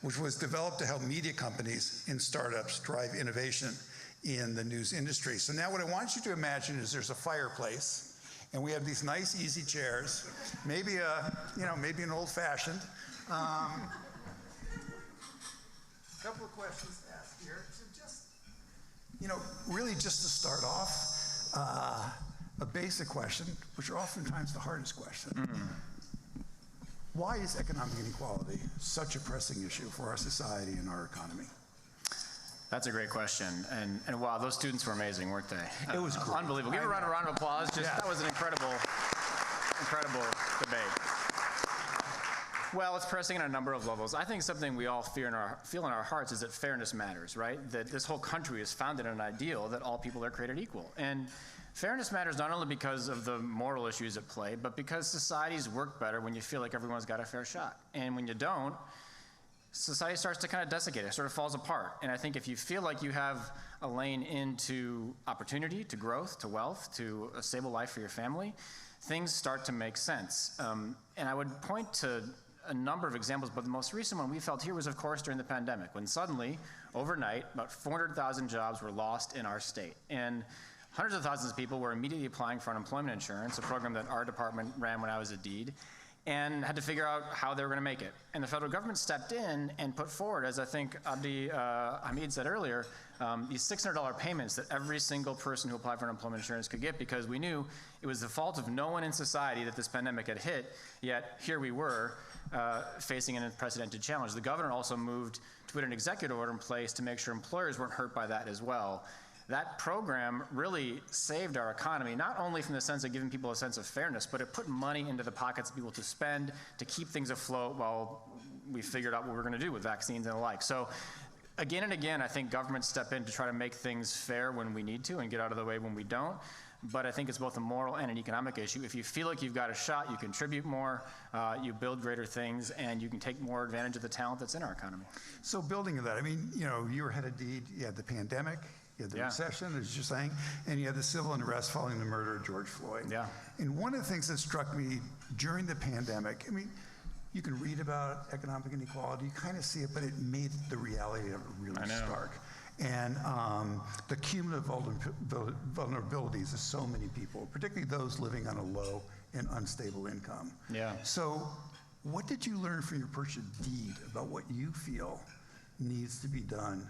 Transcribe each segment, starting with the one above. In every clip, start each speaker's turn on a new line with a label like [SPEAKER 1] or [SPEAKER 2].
[SPEAKER 1] which was developed to help media companies and startups drive innovation in the news industry. So now what I want you to imagine is there's a fireplace, and we have these nice, easy chairs, maybe maybe an old-fashioned. A couple of questions to ask here. So just, really just to start off, a basic question, which are oftentimes the hardest question. Why is economic inequality such a pressing issue for our society and our economy?
[SPEAKER 2] That's a great question, and wow, those students were amazing, weren't they?
[SPEAKER 1] It was great.
[SPEAKER 2] Unbelievable. Give a round of applause. That was an incredible debate. Well, it's pressing on a number of levels. I think something we all feel in our hearts is that fairness matters, right? That this whole country is founded on an ideal that all people are created equal. And fairness matters not only because of the moral issues at play, but because societies work better when you feel like everyone's got a fair shot. And when you don't, society starts to kind of desiccate, it sort of falls apart. And I think if you feel like you have a lane into opportunity, to growth, to wealth, to a stable life for your family, things start to make sense. And I would point to a number of examples, but the most recent one we felt here was, of course, during the pandemic, when suddenly, overnight, about 400,000 jobs were lost in our state. And hundreds of thousands of people were immediately applying for unemployment insurance, a program that our department ran when I was a deed, and had to figure out how they were going to make it. And the federal government stepped in and put forward, as I think Abdi Hamid said earlier, these $600 payments that every single person who applied for unemployment insurance could get, because we knew it was the fault of no one in society that this pandemic had hit, yet here we were facing an unprecedented challenge. The governor also moved to put an executive order in place to make sure employers weren't hurt by that as well. That program really saved our economy, not only from the sense of giving people a sense of fairness, but it put money into the pockets of people to spend, to keep things afloat while we figured out what we were going to do with vaccines and the like. So again and again, I think governments step in to try to make things fair when we need to and get out of the way when we don't. But I think it's both a moral and an economic issue. If you feel like you've got a shot, you contribute more, you build greater things, and you can take more advantage of the talent that's in our economy.
[SPEAKER 1] So building on that, I mean, you were head of deed, you had the pandemic, you had the recession, as you're saying, and you had the civil unrest following the murder of George Floyd.
[SPEAKER 2] Yeah.
[SPEAKER 1] And one of the things that struck me during the pandemic, I mean, you can read about economic inequality, you kind of see it, but it made the reality of it really stark. And the cumulative vulnerabilities of so many people, particularly those living on a low and unstable income.
[SPEAKER 2] Yeah.
[SPEAKER 1] So what did you learn from your purchase deed about what you feel needs to be done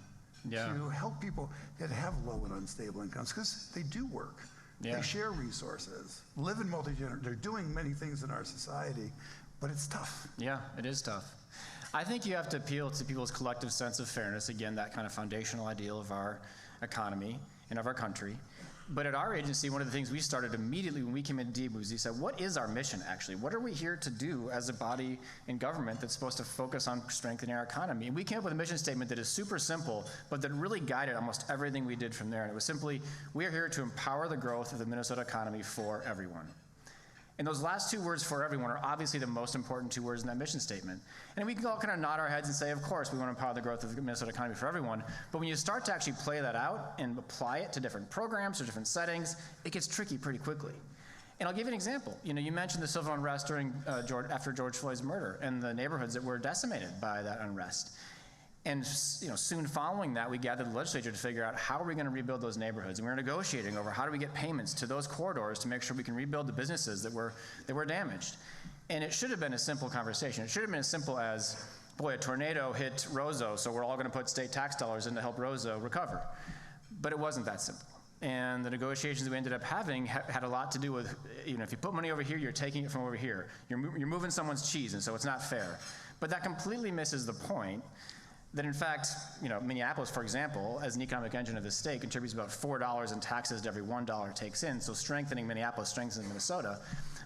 [SPEAKER 1] to help people that have low and unstable incomes? Because they do work. They share resources, live in multi-generational, they're doing many things in our society, but it's tough.
[SPEAKER 2] Yeah, it is tough. I think you have to appeal to people's collective sense of fairness, again, that kind of foundational ideal of our economy and of our country. But at our agency, one of the things we started immediately when we came into DEEB was we said, what is our mission actually? What are we here to do as a body in government that's supposed to focus on strengthening our economy? And we came up with a mission statement that is super simple, but that really guided almost everything we did from there. And it was simply, we are here to empower the growth of the Minnesota economy for everyone. And those last two words, for everyone, are obviously the most important two words in that mission statement. And we can all kind of nod our heads and say, of course, we want to empower the growth of the Minnesota economy for everyone. But when you start to actually play that out and apply it to different programs or different settings, it gets tricky pretty quickly. And I'll give you an example. You mentioned the civil unrest after George Floyd's murder and the neighborhoods that were decimated by that unrest. And soon following that, we gathered the legislature to figure out how are we going to rebuild those neighborhoods. And we were negotiating over how do we get payments to those corridors to make sure we can rebuild the businesses that were damaged. And it should have been a simple conversation. It should have been as simple as, boy, a tornado hit Roseau, so we're all going to put state tax dollars in to help Roseau recover. But it wasn't that simple. And the negotiations we ended up having had a lot to do with, if you put money over here, you're taking it from over here. You're moving someone's cheese, and so it's not fair. But that completely misses the point that in fact, Minneapolis, for example, as an economic engine of the state, contributes about $4 in taxes to every $1 it takes in, so strengthening Minneapolis strengthens Minnesota.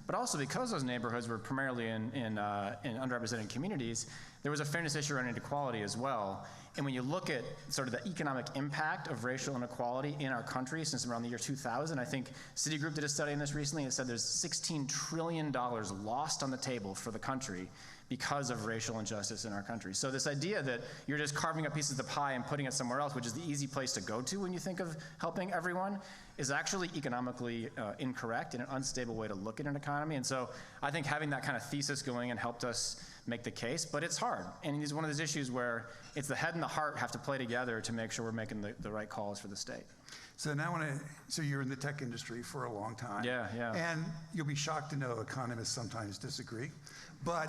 [SPEAKER 2] But also because those neighborhoods were primarily in underrepresented communities, there was a fairness issue around inequality as well. And when you look at sort of the economic impact of racial inequality in our country since around the year 2000, I think Citigroup did a study on this recently and said there's $16 trillion lost on the table for the country because of racial injustice in our country. So this idea that you're just carving up pieces of the pie and putting it somewhere else, which is the easy place to go to when you think of helping everyone, is actually economically incorrect and an unstable way to look at an economy. And so I think having that kind of thesis going in helped us make the case, but it's hard. And it's one of those issues where it's the head and the heart have to play together to make sure we're making the right calls for the state.
[SPEAKER 1] So now so you're in the tech industry for a long time.
[SPEAKER 2] Yeah.
[SPEAKER 1] And you'll be shocked to know economists sometimes disagree. But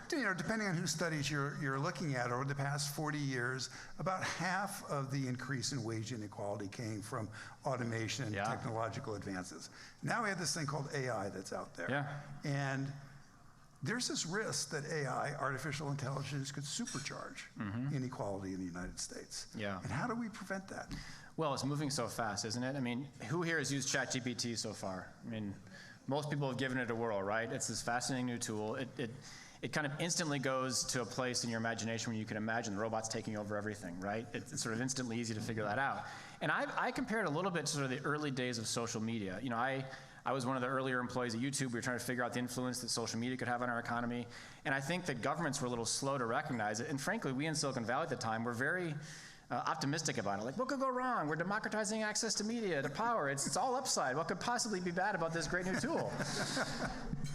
[SPEAKER 1] depending on whose studies you're looking at, over the past 40 years, about half of the increase in wage inequality came from automation and technological advances. Now we have this thing called AI that's out there.
[SPEAKER 2] Yeah.
[SPEAKER 1] And there's this risk that AI, artificial intelligence, could supercharge inequality in the United States.
[SPEAKER 2] Yeah.
[SPEAKER 1] And how do we prevent that?
[SPEAKER 2] Well, it's moving so fast, isn't it? I mean, who here has used ChatGPT so far? I mean, most people have given it a whirl, right? It's this fascinating new tool. It kind of instantly goes to a place in your imagination where you can imagine the robots taking over everything, right? It's sort of instantly easy to figure that out. And I compare it a little bit to sort of the early days of social media. You know, I was one of the earlier employees at YouTube. We were trying to figure out the influence that social media could have on our economy. And I think that governments were a little slow to recognize it. And frankly, we in Silicon Valley at the time were very optimistic about it. Like, what could go wrong? We're democratizing access to media, to power. It's all upside. What could possibly be bad about this great new tool?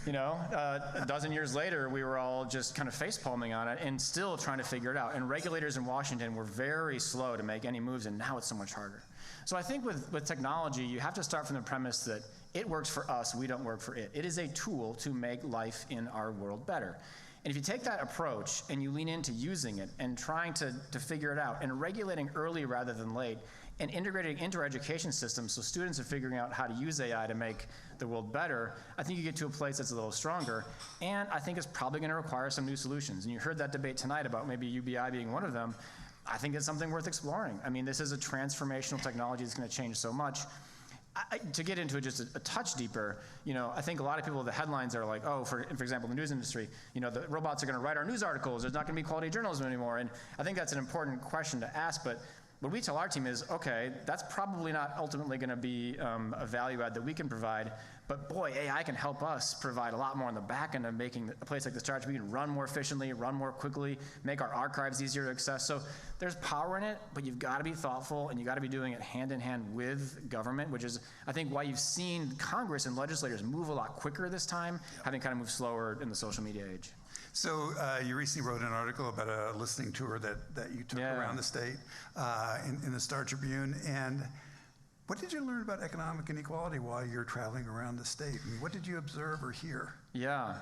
[SPEAKER 2] You know, a dozen years later, we were all just kind of face-palming on it and still trying to figure it out. And regulators in Washington were very slow to make any moves, and now it's so much harder. So I think with technology, you have to start from the premise that it works for us, we don't work for it. It is a tool to make life in our world better. And if you take that approach and you lean into using it and trying to figure it out and regulating early rather than late and integrating into our education system so students are figuring out how to use AI to make the world better, I think you get to a place that's a little stronger. And I think it's probably going to require some new solutions. And you heard that debate tonight about maybe UBI being one of them. I think it's something worth exploring. I mean, this is a transformational technology that's going to change so much. To get into it just a touch deeper, you know, I think a lot of people, the headlines are like, oh, for example, the news industry, you know, the robots are going to write our news articles. There's not going to be quality journalism anymore. And I think that's an important question to ask. But what we tell our team is, okay, that's probably not ultimately going to be a value add that we can provide. But boy, AI can help us provide a lot more on the back end of making a place like the Star Tribune run more efficiently, run more quickly, make our archives easier to access. So there's power in it, but you've got to be thoughtful and you've got to be doing it hand in hand with government, which is, I think, why you've seen Congress and legislators move a lot quicker this time, having kind of moved slower in the social media age.
[SPEAKER 1] So you recently wrote an article about a listening tour that you took around the state in the Star Tribune. And what did you learn about economic inequality while you're traveling around the state? I mean, what did you observe or hear?
[SPEAKER 2] Yeah.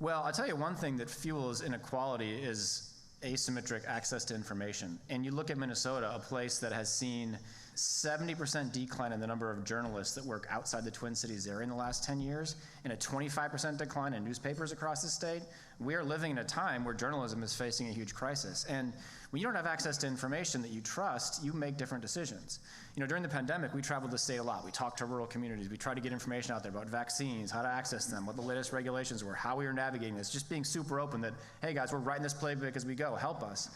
[SPEAKER 2] Well, I'll tell you one thing that fuels inequality is asymmetric access to information. And you look at Minnesota, a place that has seen 70% decline in the number of journalists that work outside the Twin Cities area in the last 10 years, and a 25% decline in newspapers across the state. We are living in a time where journalism is facing a huge crisis. And when you don't have access to information that you trust, you make different decisions. You know, during the pandemic, we traveled the state a lot. We talked to rural communities. We tried to get information out there about vaccines, how to access them, what the latest regulations were, how we were navigating this, just being super open that, hey guys, we're writing this playbook as we go, help us.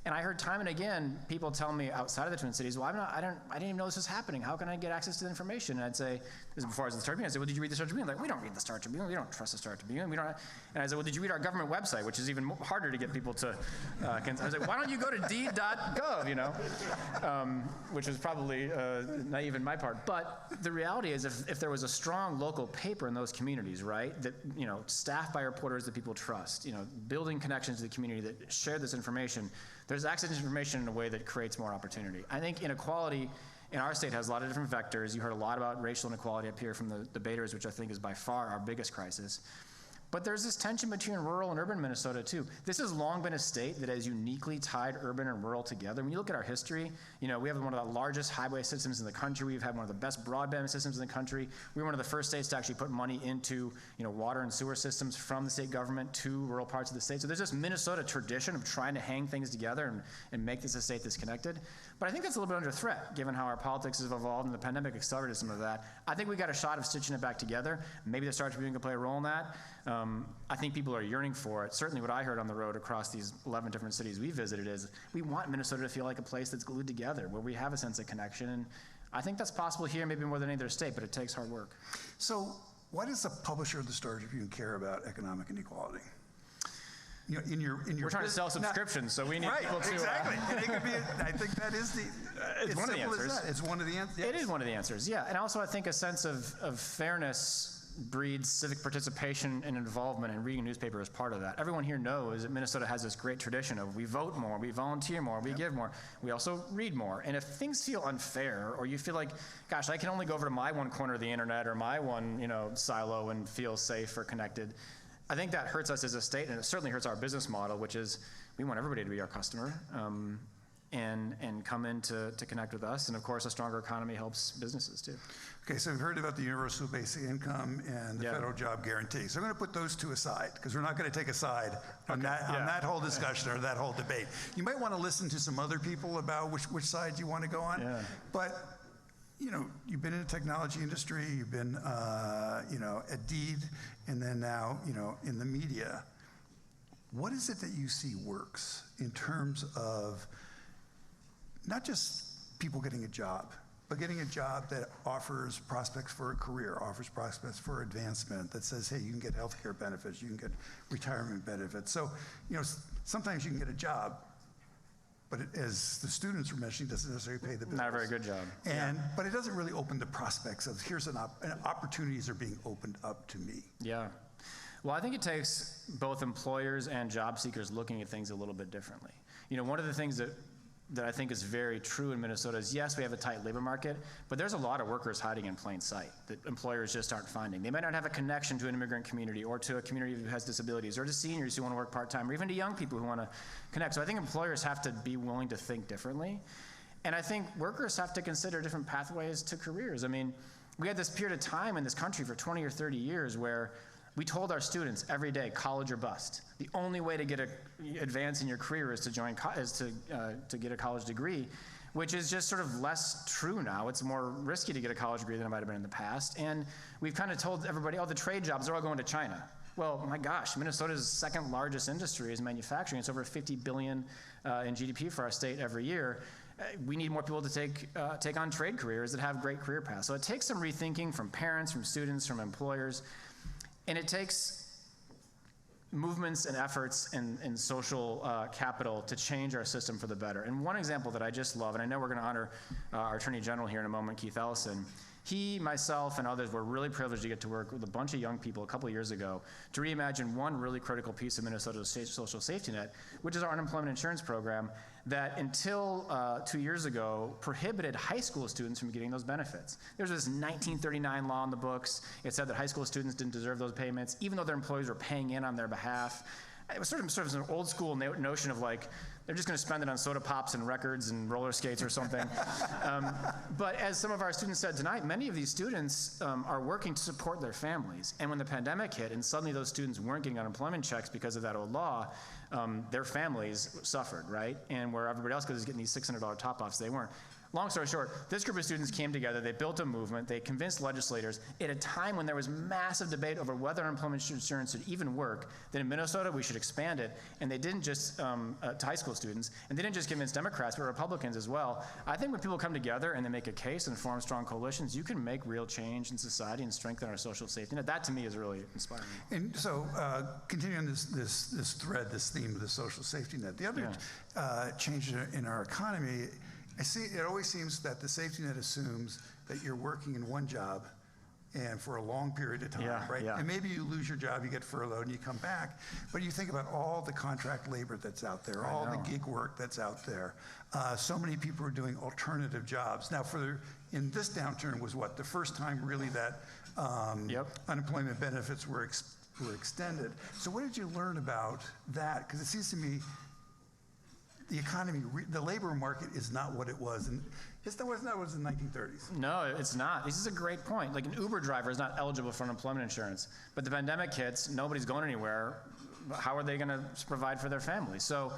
[SPEAKER 2] And I heard time and again people tell me outside of the Twin Cities, well, I didn't even know this was happening. How can I get access to the information? And I'd say, this is before I was in the Star Tribune, I'd say, well, did you read the Star Tribune? Like, we don't read the Star Tribune. We don't trust the Star Tribune. We don't. And I said, well, did you read our government website, which is even harder to get people to. I was like, why don't you go to d.gov, you know, which was probably naive in my part. But the reality is, if there was a strong local paper in those communities, right, that, you know, staffed by reporters that people trust, you know, building connections to the community that share this information, there's access to information in a way that creates more opportunity. I think inequality in our state has a lot of different vectors. You heard a lot about racial inequality up here from the debaters, which I think is by far our biggest crisis. But there's this tension between rural and urban Minnesota, too. This has long been a state that has uniquely tied urban and rural together. When you look at our history, you know, we have one of the largest highway systems in the country. We've had one of the best broadband systems in the country. We were one of the first states to actually put money into, you know, water and sewer systems from the state government to rural parts of the state. So there's this Minnesota tradition of trying to hang things together and make this a state that's connected. But I think that's a little bit under threat, given how our politics have evolved and the pandemic accelerated some of that. I think we got a shot of stitching it back together. Maybe the Star Tribune can play a role in that. I think people are yearning for it. Certainly what I heard on the road across these 11 different cities we visited is we want Minnesota to feel like a place that's glued together, where we have a sense of connection. And I think that's possible here, maybe more than any other state, but it takes hard work.
[SPEAKER 1] So why does the publisher of the Star Tribune care about economic inequality? in your
[SPEAKER 2] We're trying to sell subscriptions, so we need people to...
[SPEAKER 1] Exactly. And it could be, I think that is
[SPEAKER 2] it's one of the answers.
[SPEAKER 1] It's one of the answers. Yes.
[SPEAKER 2] It is one of the answers, yeah. And also I think a sense of fairness breeds civic participation and involvement, and reading a newspaper is part of that. Everyone here knows that Minnesota has this great tradition of we vote more, we volunteer more, we give more, we also read more. And if things feel unfair, or you feel like, gosh, I can only go over to my one corner of the internet or my one, silo and feel safe or connected, I think that hurts us as a state, and it certainly hurts our business model, which is we want everybody to be our customer and come in to connect with us. And of course, a stronger economy helps businesses too.
[SPEAKER 1] Okay, so we've heard about the universal basic income and the federal job guarantee. So I'm going to put those two aside, because we're not going to take a side on that whole discussion or that whole debate. You might want to listen to some other people about which side you want to go on.
[SPEAKER 2] Yeah.
[SPEAKER 1] But you've been in the technology industry, you've been at Deed, and then now in the media. What is it that you see works in terms of not just people getting a job, but getting a job that offers prospects for a career, offers prospects for advancement, that says, hey, you can get health care benefits, you can get retirement benefits. So, sometimes you can get a job, but as the students were mentioning, doesn't necessarily pay the bills.
[SPEAKER 2] Not a very good job.
[SPEAKER 1] But it doesn't really open the prospects of here's opportunities are being opened up to me.
[SPEAKER 2] Yeah. Well, I think it takes both employers and job seekers looking at things a little bit differently. One of the things that I think is very true in Minnesota is, yes, we have a tight labor market, but there's a lot of workers hiding in plain sight that employers just aren't finding. They might not have a connection to an immigrant community or to a community who has disabilities or to seniors who want to work part-time or even to young people who want to connect. So I think employers have to be willing to think differently. And I think workers have to consider different pathways to careers. I mean, we had this period of time in this country for 20 or 30 years where we told our students every day, college or bust. The only way to advance in your career is to get a college degree, which is just sort of less true now. It's more risky to get a college degree than it might have been in the past. And we've kind of told everybody, the trade jobs are all going to China. Well, my gosh, Minnesota's second largest industry is manufacturing. It's over $50 billion in GDP for our state every year. We need more people to take on trade careers that have great career paths. So it takes some rethinking from parents, from students, from employers. And it takes movements and efforts and social capital to change our system for the better. And one example that I just love, and I know we're going to honor our Attorney General here in a moment, Keith Ellison. He, myself, and others were really privileged to get to work with a bunch of young people a couple of years ago to reimagine one really critical piece of Minnesota's social safety net, which is our unemployment insurance program that until 2 years ago prohibited high school students from getting those benefits. There's this 1939 law in the books. It said that high school students didn't deserve those payments, even though their employees were paying in on their behalf. It was sort of an old school notion of like, they're just going to spend it on soda pops and records and roller skates or something. But as some of our students said tonight, many of these students are working to support their families. And when the pandemic hit and suddenly those students weren't getting unemployment checks because of that old law, their families suffered, right? And where everybody else was getting these $600 top-offs, they weren't. Long story short, this group of students came together, they built a movement, they convinced legislators at a time when there was massive debate over whether unemployment insurance should even work, that in Minnesota we should expand it, and they didn't just, to high school students, and they didn't just convince Democrats, but Republicans as well. I think when people come together and they make a case and form strong coalitions, you can make real change in society and strengthen our social safety net. That to me is really inspiring.
[SPEAKER 1] And so, continuing this thread, this theme of the social safety net, the other change in our economy, it always seems that the safety net assumes that you're working in one job and for a long period of time, right?
[SPEAKER 2] Yeah.
[SPEAKER 1] And maybe you lose your job, you get furloughed, and you come back. But you think about all the contract labor that's out there, all the gig work that's out there. So many people are doing alternative jobs. Now, in this downturn was the first time really that unemployment benefits were extended. So what did you learn about that? Because it seems to me the economy, the labor market is not what it was. And it's not what it was in the 1930s.
[SPEAKER 2] No, it's not. This is a great point. Like an Uber driver is not eligible for unemployment insurance, but the pandemic hits, nobody's going anywhere. How are they going to provide for their families? So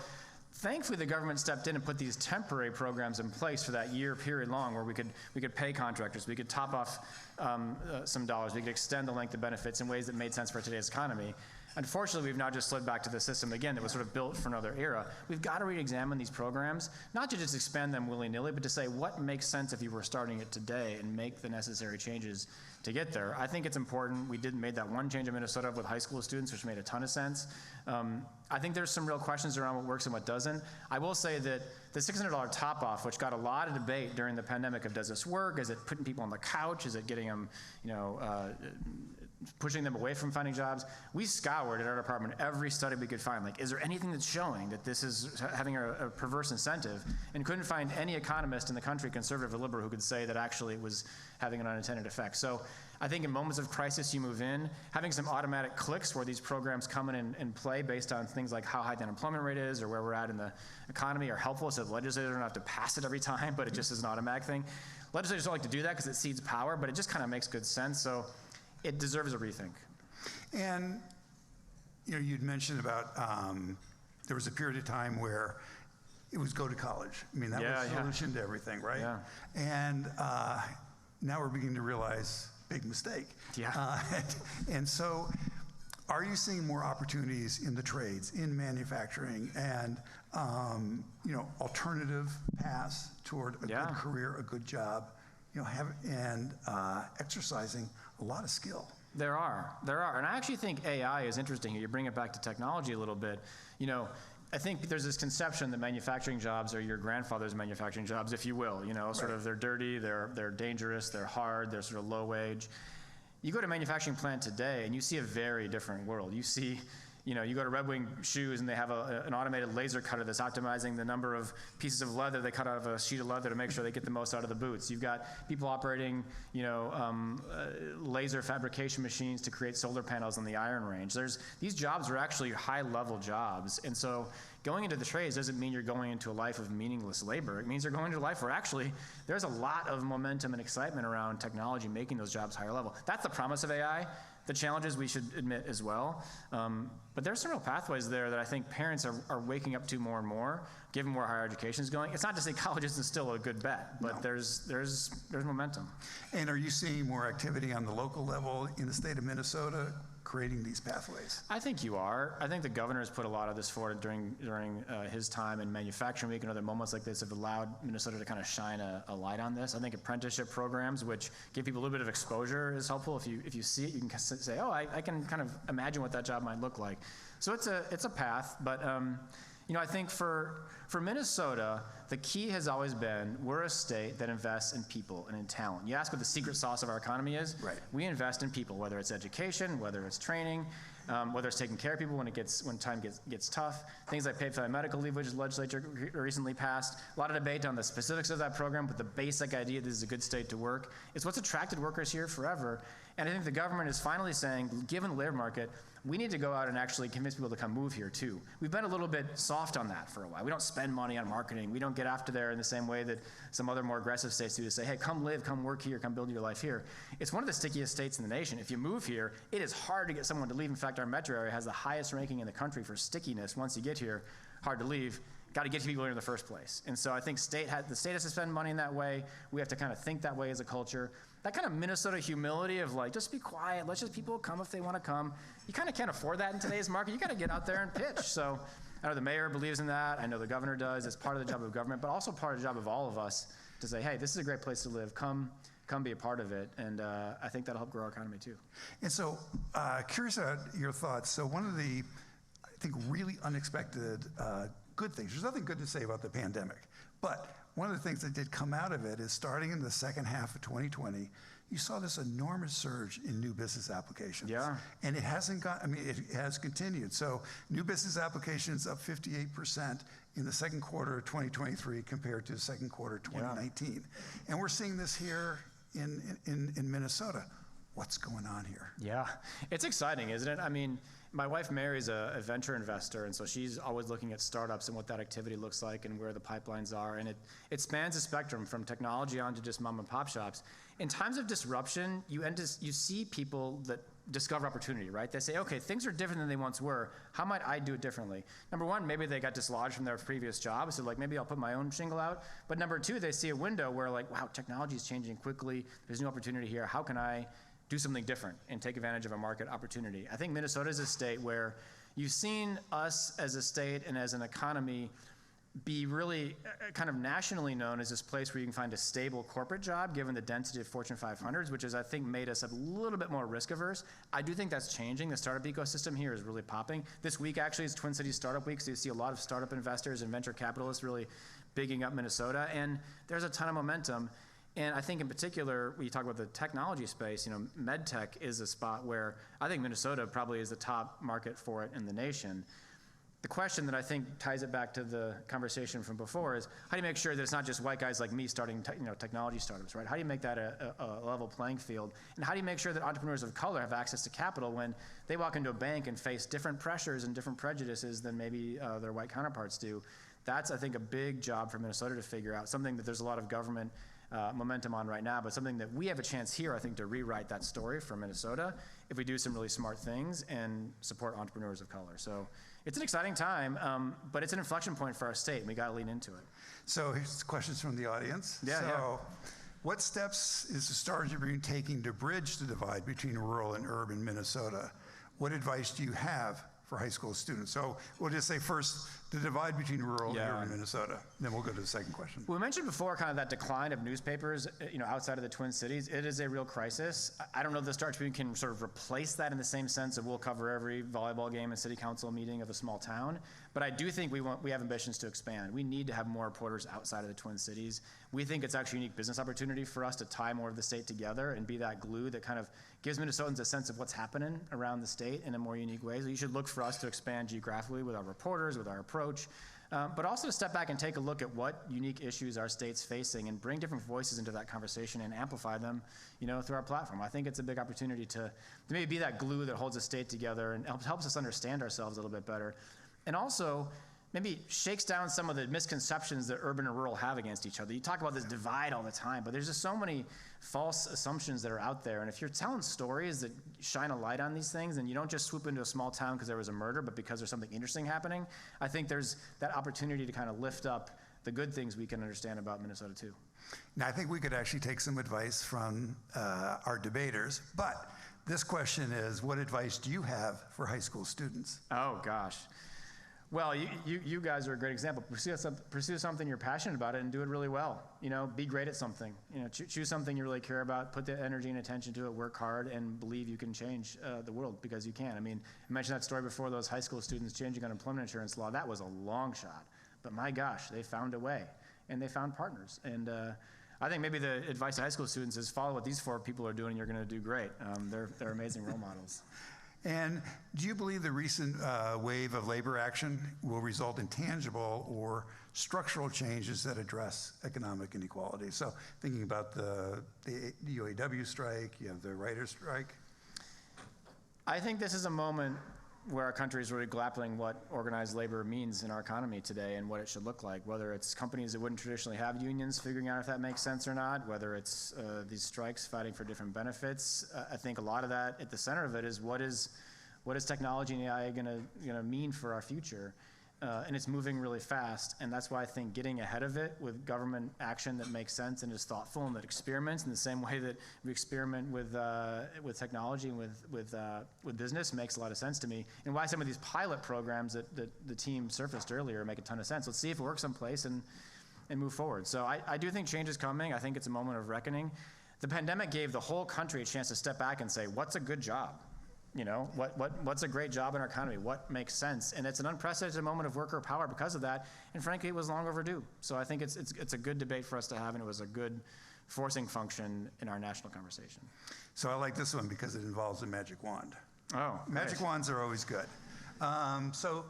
[SPEAKER 2] thankfully the government stepped in and put these temporary programs in place for that year period long where we could pay contractors, we could top off some dollars, we could extend the length of benefits in ways that made sense for today's economy. Unfortunately, we've now just slid back to the system again that was sort of built for another era. We've got to re-examine these programs, not to just expand them willy-nilly, but to say what makes sense if you were starting it today and make the necessary changes to get there. I think it's important. We made that one change in Minnesota with high school students, which made a ton of sense. I think there's some real questions around what works and what doesn't. I will say that the $600 top-off, which got a lot of debate during the pandemic of does this work? Is it putting people on the couch? Is it getting them, pushing them away from finding jobs? We scoured at our department every study we could find. Like, is there anything that's showing that this is having a perverse incentive? And couldn't find any economist in the country, conservative or liberal, who could say that actually it was having an unintended effect. So I think in moments of crisis, you move in. Having some automatic clicks where these programs come in and play based on things like how high the unemployment rate is or where we're at in the economy are helpful, so the legislators don't have to pass it every time, but it just is an automatic thing. Legislators don't like to do that because it cedes power, but it just kind of makes good sense. So it deserves a rethink.
[SPEAKER 1] And you'd mentioned about there was a period of time where it was go to college. I mean, that was the solution to everything, right?
[SPEAKER 2] Yeah.
[SPEAKER 1] And now we're beginning to realize big mistake.
[SPEAKER 2] Yeah.
[SPEAKER 1] And so are you seeing more opportunities in the trades, in manufacturing, and alternative paths toward a good career, a good job, exercising a lot of skill?
[SPEAKER 2] There are. And I actually think AI is interesting here. You bring it back to technology a little bit. I think there's this conception that manufacturing jobs are your grandfather's manufacturing jobs, if you will. Sort of they're dirty, they're dangerous, they're hard, they're sort of low wage. You go to a manufacturing plant today and you see a very different world. You see, you go to Red Wing Shoes and they have an automated laser cutter that's optimizing the number of pieces of leather they cut out of a sheet of leather to make sure they get the most out of the boots. You've got people operating, laser fabrication machines to create solar panels on the iron range. These jobs are actually high-level jobs, and so going into the trades doesn't mean you're going into a life of meaningless labor. It means you're going into a life where actually there's a lot of momentum and excitement around technology making those jobs higher level. That's the promise of AI. The challenges we should admit as well. But there's some real pathways there that I think parents are waking up to more and more, given where higher education is going. It's not to say college isn't still a good bet, but there's momentum.
[SPEAKER 1] And are you seeing more activity on the local level in the state of Minnesota creating these pathways?
[SPEAKER 2] I think you are. I think the governor has put a lot of this forward during his time in Manufacturing Week and other moments like this have allowed Minnesota to kind of shine a light on this. I think apprenticeship programs, which give people a little bit of exposure, is helpful. If you see it, you can say, oh, I can kind of imagine what that job might look like. So it's a path, but I think for Minnesota, the key has always been we're a state that invests in people and in talent. You ask what the secret sauce of our economy is?
[SPEAKER 1] Right.
[SPEAKER 2] We invest in people, whether it's education, whether it's training, whether it's taking care of people when time gets tough. Things like paid family medical leave, which the legislature recently passed. A lot of debate on the specifics of that program, but the basic idea this is a good state to work. It's what's attracted workers here forever. And I think the government is finally saying, given the labor market, we need to go out and actually convince people to come move here too. We've been a little bit soft on that for a while. We don't spend money on marketing. We don't get after there in the same way that some other more aggressive states do to say, hey, come live, come work here, come build your life here. It's one of the stickiest states in the nation. If you move here, it is hard to get someone to leave. In fact, our metro area has the highest ranking in the country for stickiness. Once you get here, hard to leave. Got to get people here in the first place. And so I think the state has to spend money in that way. We have to kind of think that way as a culture. That kind of Minnesota humility of like, just be quiet, let people come if they want to come. You kind of can't afford that in today's market. You got to get out there and pitch. So I know the mayor believes in that. I know the governor does. It's part of the job of government, but also part of the job of all of us to say, hey, this is a great place to live. Come be a part of it. And I think that'll help grow our economy too.
[SPEAKER 1] And so curious about your thoughts. So one of the, I think, really unexpected good things, there's nothing good to say about the pandemic, but one of the things that did come out of it is starting in the second half of 2020, you saw this enormous surge in new business applications.
[SPEAKER 2] Yeah.
[SPEAKER 1] And it has continued. So new business applications up 58% in the second quarter of 2023 compared to the second quarter of 2019. Yeah. And we're seeing this here in Minnesota. What's going on here?
[SPEAKER 2] Yeah, it's exciting, isn't it? I mean, my wife Mary's a venture investor, and so she's always looking at startups and what that activity looks like and where the pipelines are. And it spans a spectrum from technology on to just mom and pop shops. In times of disruption, you see people that discover opportunity, right? They say, okay, things are different than they once were. How might I do it differently? Number one, maybe they got dislodged from their previous job, so like maybe I'll put my own shingle out. But number two, they see a window where like, wow, technology is changing quickly. There's new opportunity here. How can I do something different and take advantage of a market opportunity. I think Minnesota is a state where you've seen us as a state and as an economy be really kind of nationally known as this place where you can find a stable corporate job given the density of Fortune 500s, which has, I think, made us a little bit more risk averse. I do think that's changing. The startup ecosystem here is really popping. This week actually is Twin Cities Startup Week, so you see a lot of startup investors and venture capitalists really bigging up Minnesota, and there's a ton of momentum. And I think in particular, when you talk about the technology space, med tech is a spot where I think Minnesota probably is the top market for it in the nation. The question that I think ties it back to the conversation from before is, how do you make sure that it's not just white guys like me starting technology startups, right? How do you make that a level playing field? And how do you make sure that entrepreneurs of color have access to capital when they walk into a bank and face different pressures and different prejudices than maybe their white counterparts do? That's, I think, a big job for Minnesota to figure out, something that there's a lot of government momentum on right now, but something that we have a chance here, I think, to rewrite that story for Minnesota if we do some really smart things and support entrepreneurs of color. So it's an exciting time, but it's an inflection point for our state, and we got to lean into it.
[SPEAKER 1] So here's questions from the audience.
[SPEAKER 2] Yeah.
[SPEAKER 1] What steps is the Stars Tribune taking to bridge the divide between rural and urban Minnesota? What advice do you have for high school students? So we'll just say first, the divide between rural and urban Minnesota. Then we'll go to the second question.
[SPEAKER 2] We mentioned before kind of that decline of newspapers, outside of the Twin Cities. It is a real crisis. I don't know if the Star Tribune can sort of replace that in the same sense of we'll cover every volleyball game and city council meeting of a small town. But I do think we have ambitions to expand. We need to have more reporters outside of the Twin Cities. We think it's actually a unique business opportunity for us to tie more of the state together and be that glue that kind of gives Minnesotans a sense of what's happening around the state in a more unique way. So you should look for us to expand geographically with our reporters, with our approach, but also to step back and take a look at what unique issues our state's facing and bring different voices into that conversation and amplify them, through our platform. I think it's a big opportunity to maybe be that glue that holds the state together and helps us understand ourselves a little bit better. And also, maybe shakes down some of the misconceptions that urban and rural have against each other. You talk about this divide all the time, but there's just so many false assumptions that are out there. And if you're telling stories that shine a light on these things, and you don't just swoop into a small town because there was a murder, but because there's something interesting happening, I think there's that opportunity to kind of lift up the good things we can understand about Minnesota too.
[SPEAKER 1] Now, I think we could actually take some advice from our debaters, but this question is, what advice do you have for high school students?
[SPEAKER 2] Oh, gosh. Well, you guys are a great example. Pursue something you're passionate about it and do it really well. Be great at something. Choose something you really care about, put the energy and attention to it, work hard, and believe you can change the world, because you can. I mentioned that story before, those high school students changing unemployment insurance law. That was a long shot, but my gosh, they found a way, and they found partners. And I think maybe the advice to high school students is follow what these 4 people are doing, and you're going to do great. They're amazing role models.
[SPEAKER 1] And do you believe the recent wave of labor action will result in tangible or structural changes that address economic inequality? So thinking about the UAW strike, you have the writers' strike.
[SPEAKER 2] I think this is a moment where our country is really grappling what organized labor means in our economy today and what it should look like, whether it's companies that wouldn't traditionally have unions figuring out if that makes sense or not, whether it's these strikes fighting for different benefits. I think a lot of that, at the center of it, is what is technology and AI going to mean for our future? And it's moving really fast, and that's why I think getting ahead of it with government action that makes sense and is thoughtful and that experiments in the same way that we experiment with technology and with business makes a lot of sense to me, and why some of these pilot programs that the team surfaced earlier make a ton of sense. Let's see if it works someplace and move forward. So I do think change is coming. I think it's a moment of reckoning. The pandemic gave the whole country a chance to step back and say, what's a good job? What's a great job in our economy? What makes sense? And it's an unprecedented moment of worker power because of that. And frankly, it was long overdue. So I think it's a good debate for us to have, and it was a good forcing function in our national conversation.
[SPEAKER 1] So I like this one because it involves a magic wand.
[SPEAKER 2] Oh,
[SPEAKER 1] magic wands are always good. So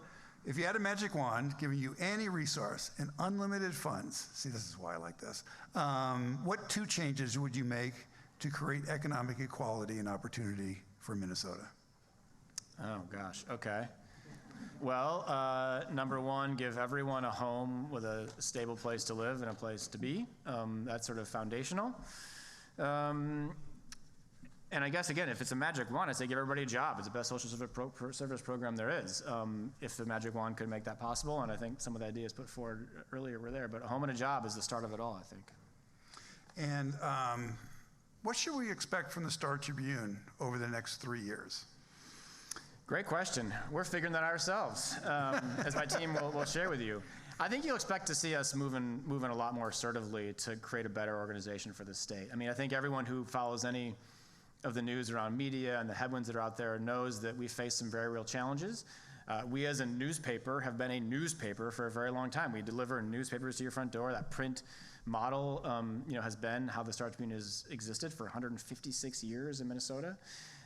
[SPEAKER 1] if you had a magic wand giving you any resource and unlimited funds, see, this is why I like this. What 2 changes would you make to create economic equality and opportunity for Minnesota?
[SPEAKER 2] Oh, gosh. Okay. Well, number 1, give everyone a home with a stable place to live and a place to be. That's sort of foundational. And I guess, again, if it's a magic wand, I'd say give everybody a job. It's the best social service program there is. If the magic wand could make that possible, and I think some of the ideas put forward earlier were there, but a home and a job is the start of it all, I think.
[SPEAKER 1] And what should we expect from the Star Tribune over the next 3 years?
[SPEAKER 2] Great question. We're figuring that out ourselves, as my team will share with you. I think you'll expect to see us moving a lot more assertively to create a better organization for the state. I mean, I think everyone who follows any of the news around media and the headwinds that are out there knows that we face some very real challenges. We as a newspaper have been a newspaper for a very long time. We deliver newspapers to your front door. That print model has been how the Star Tribune has existed for 156 years in Minnesota.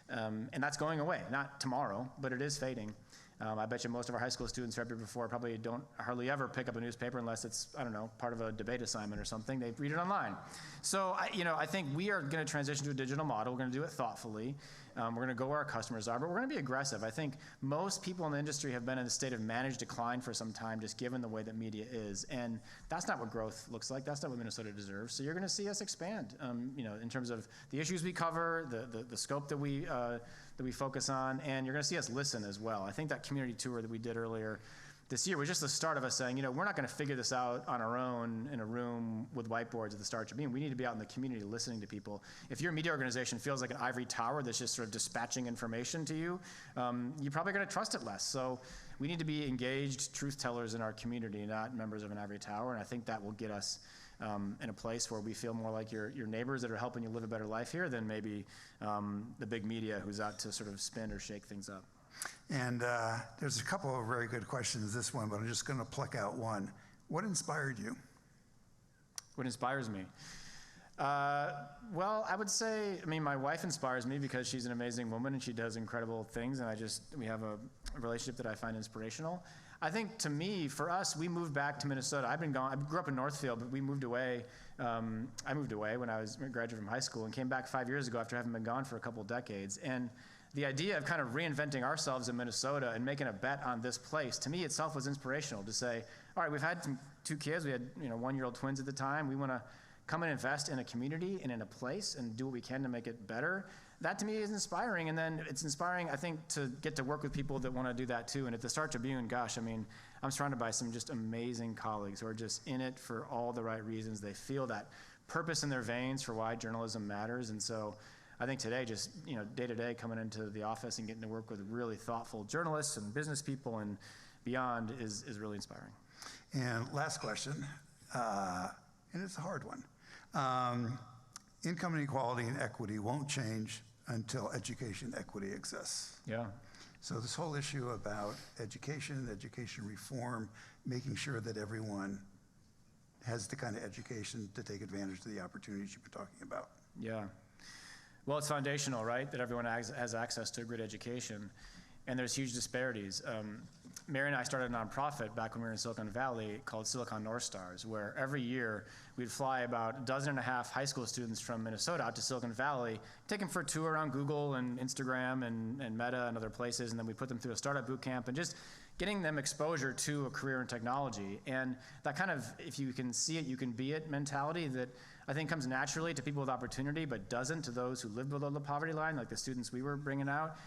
[SPEAKER 2] And that's going away, not tomorrow, but it is fading. I bet you most of our high school students who have read before probably don't hardly ever pick up a newspaper unless it's, I don't know, part of a debate assignment or something. They read it online. So, I think we are going to transition to a digital model. We're going to do it thoughtfully. We're going to go where our customers are, but we're going to be aggressive. I think most people in the industry have been in a state of managed decline for some time, just given the way that media is. And that's not what growth looks like. That's not what Minnesota deserves. So you're going to see us expand, in terms of the issues we cover, the scope that we focus on, and you're going to see us listen as well. I think that community tour that we did earlier this year was just the start of us saying, we're not going to figure this out on our own in a room with whiteboards at the Star Tribune. We need to be out in the community listening to people. If your media organization feels like an ivory tower that's just sort of dispatching information to you, you're probably going to trust it less. So we need to be engaged truth tellers in our community, not members of an ivory tower, and I think that will get us in a place where we feel more like your neighbors that are helping you live a better life here than maybe the big media who's out to sort of spin or shake things up.
[SPEAKER 1] And there's a couple of very good questions, this one, but I'm just going to pluck out one. What inspired you?
[SPEAKER 2] What inspires me? Well, I would say, my wife inspires me because she's an amazing woman and she does incredible things, and we have a relationship that I find inspirational. I think to me, for us, we moved back to Minnesota. I grew up in Northfield, but we moved away. I moved away when I was graduating from high school and came back 5 years ago after having been gone for a couple decades. And the idea of kind of reinventing ourselves in Minnesota and making a bet on this place, to me itself was inspirational to say, all right, we've had 2 kids. We had 1-year-old twins at the time. We want to come and invest in a community and in a place and do what we can to make it better. That to me is inspiring, and then it's inspiring, I think, to get to work with people that want to do that too. And at the Star Tribune, gosh, I'm surrounded by some just amazing colleagues who are just in it for all the right reasons. They feel that purpose in their veins for why journalism matters, and so I think today, just day to day, coming into the office and getting to work with really thoughtful journalists and business people and beyond is really inspiring.
[SPEAKER 1] And last question, and it's a hard one. Income inequality and equity won't change until education equity exists.
[SPEAKER 2] Yeah.
[SPEAKER 1] So this whole issue about education reform, making sure that everyone has the kind of education to take advantage of the opportunities you've been talking about.
[SPEAKER 2] Yeah. Well, it's foundational, right, that everyone has access to a good education, and there's huge disparities. Mary and I started a nonprofit back when we were in Silicon Valley called Silicon North Stars, where every year we'd fly about 12 high school students from Minnesota out to Silicon Valley, take them for a tour around Google and Instagram and Meta and other places, and then we put them through a startup boot camp and just getting them exposure to a career in technology. And that kind of, if you can see it, you can be it mentality that I think comes naturally to people with opportunity, but doesn't to those who live below the poverty line, like the students we were bringing out,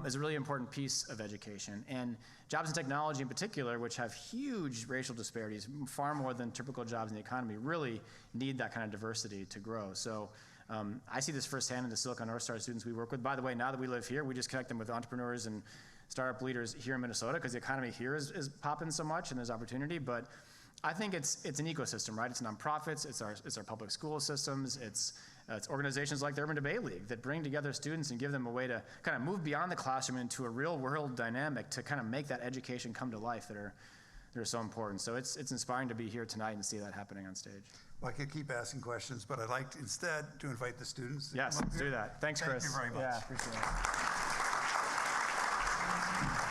[SPEAKER 2] is a really important piece of education. And jobs in technology in particular, which have huge racial disparities, far more than typical jobs in the economy, really need that kind of diversity to grow. So I see this firsthand in the Silicon North Star students we work with. By the way, now that we live here, we just connect them with entrepreneurs and startup leaders here in Minnesota because the economy here is popping so much and there's opportunity. But I think it's an ecosystem, right? It's nonprofits, it's our public school systems, it's organizations like the Urban Debate League that bring together students and give them a way to kind of move beyond the classroom into a real world dynamic to kind of make that education come to life that are so important. So it's inspiring to be here tonight and see that happening on stage.
[SPEAKER 1] Well, I could keep asking questions, but I'd like instead to invite the students.
[SPEAKER 2] Yes, let's do that. Thanks, Chris.
[SPEAKER 1] Thank you very much.
[SPEAKER 2] Yeah, appreciate it.